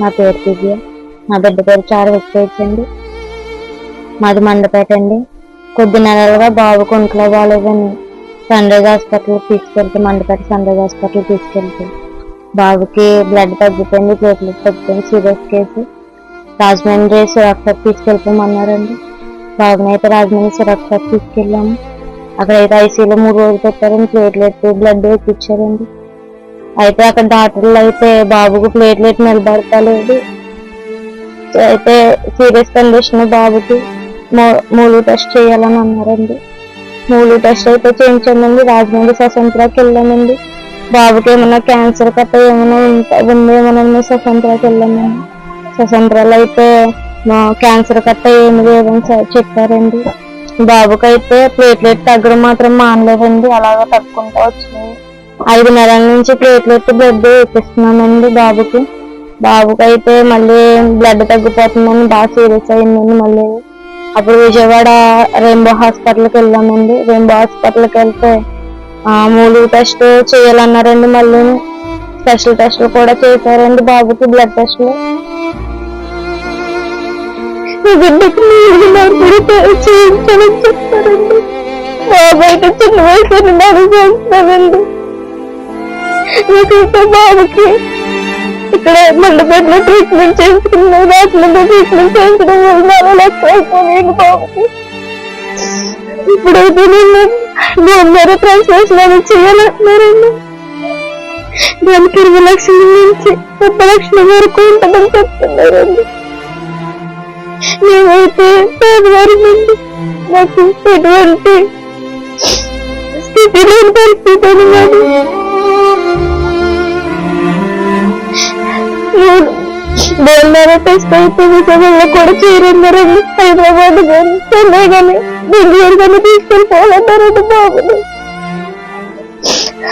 నా పేరు దివ్య. నా బిడ్డ పేరు చారువెక్కేజ్ అండి. మాది మండపేట అండి. కొద్ది నెలలుగా బాబుకు ఒంట్లో బాగాలేదని సన్ రైజ్ హాస్పిటల్కి తీసుకెళ్తే, మండపేట సన్ రైజ్ హాస్పిటల్కి తీసుకెళ్తే బాబుకి బ్లడ్ తగ్గిపోయింది, ప్లేట్లెట్ తగ్గిపోయింది, సీరియస్ కేసు. రాజమండ్రి సురక్షకు తీసుకెళ్ళిపోమన్నారండి. బాబుని అయితే రాజమండ్రి సురక్షకు తీసుకెళ్ళాము. అక్కడైతే ఐసీయూలో 3 రోజులు పెట్టారండి. ప్లేట్లెట్ బ్లడ్ ఎక్కిచ్చారండి. అయితే అక్కడ డాక్టర్లు అయితే బాబుకు ప్లేట్లెట్ నిలబడతలేదు, అయితే సీరియస్ కండిషన్ బాబుకి మూలు టెస్ట్ చేయాలని అన్నారండి. మూలు టెస్ట్ అయితే చేయించామండి. రాజమండ్రి స్వతంత్రాకి వెళ్ళామండి. బాబుకి ఏమన్నా క్యాన్సర్ కట్ట ఏమైనా ఉందేమోనని స్వతంత్రాకి వెళ్ళామండి. స్వతంత్రాలు అయితే క్యాన్సర్ కట్ట ఏమి లేదని చెప్పారండి. బాబుకి అయితే ప్లేట్లెట్ తగ్గడం మాత్రం మానలేదండి, అలాగా తగ్గుకుంటూ వచ్చింది. 5 నెలల నుంచి ప్లేట్లెట్ బ్లడ్ ఎక్కిస్తున్నామండి బాబుకి. అయితే మళ్ళీ బ్లడ్ తగ్గిపోతుందని బాగా సీరియస్ అయిందండి. మళ్ళీ అప్పుడు విజయవాడ రెయిన్బో హాస్పిటల్కి వెళ్ళామండి. రెయిన్బో హాస్పిటల్కి వెళ్తే మూలు టెస్ట్ చేయాలన్నారండి. మళ్ళీ స్పెషల్ టెస్టులు కూడా చేశారండి బాబుకి, బ్లడ్ టెస్టులు. బిడ్డకి చేయించాలని చెప్పారండి. బాబు అయితే చిన్న వయసు అడుగుతున్నానండి. బాబుకి ఇక్కడ మండపేటలో ట్రీట్మెంట్ చేసుకున్నాం, రాజమండ్రి ట్రీట్మెంట్ చేయించడం వల్ల 4 లక్షలు అయిపోయాయండి బాబుకి. ఇప్పుడైతే నేను బోన్ ట్రాన్స్లేషన్ అనేది చేయాలంటున్నారండి. దానికి 20 లక్షల నుంచి 30 లక్షల వరకు ఉంటుందని చెప్తున్నారండి. మేమైతే పేదవారినండి, నాకు ఎటువంటి స్థితి లేని పరిస్థితి అన్నమాట. బోల్నారా టెస్ట్ అయితే విజయవాడలో కూడా చేరన్నారండి. హైదరాబాద్ కానీ చెన్నై కానీ బెంగళూరు కానీ తీసుకెళ్ళిపోవాలన్నారండి బాబుని.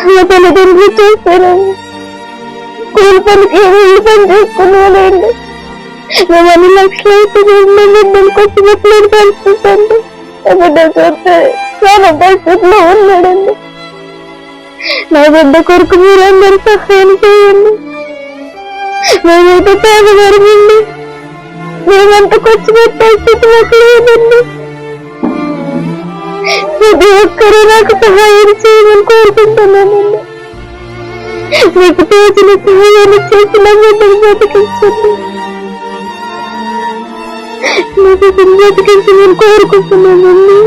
మా తల్లిదండ్రులు చేస్తానండి, కూలి పనికి ఇల్లు పని చేసుకునేవాళ్ళండి. మేము 2 లక్షలు అయితే బిడ్డను కొట్టుబెట్టలేని పరిస్థితి అండి. బిడ్డ చూస్తే చాలా పరిస్థితిలో ఉన్నాడండి. నా బిడ్డ కొరకు మీరందరూ సహాయం చేయండి. మేమైతే పేదవారమండి, మేమంతా ఖర్చు పెట్టే స్థితి మాకు లేదండి. ప్రతి ఒక్కరూ నాకు సహాయం చేయమని కోరుకుంటున్నానండి. మీకు తోచిన సహాయాన్ని చేసి నా బిడ్డను బతికించండి, నాకు బతికించి నేను కోరుకుంటున్నానండి.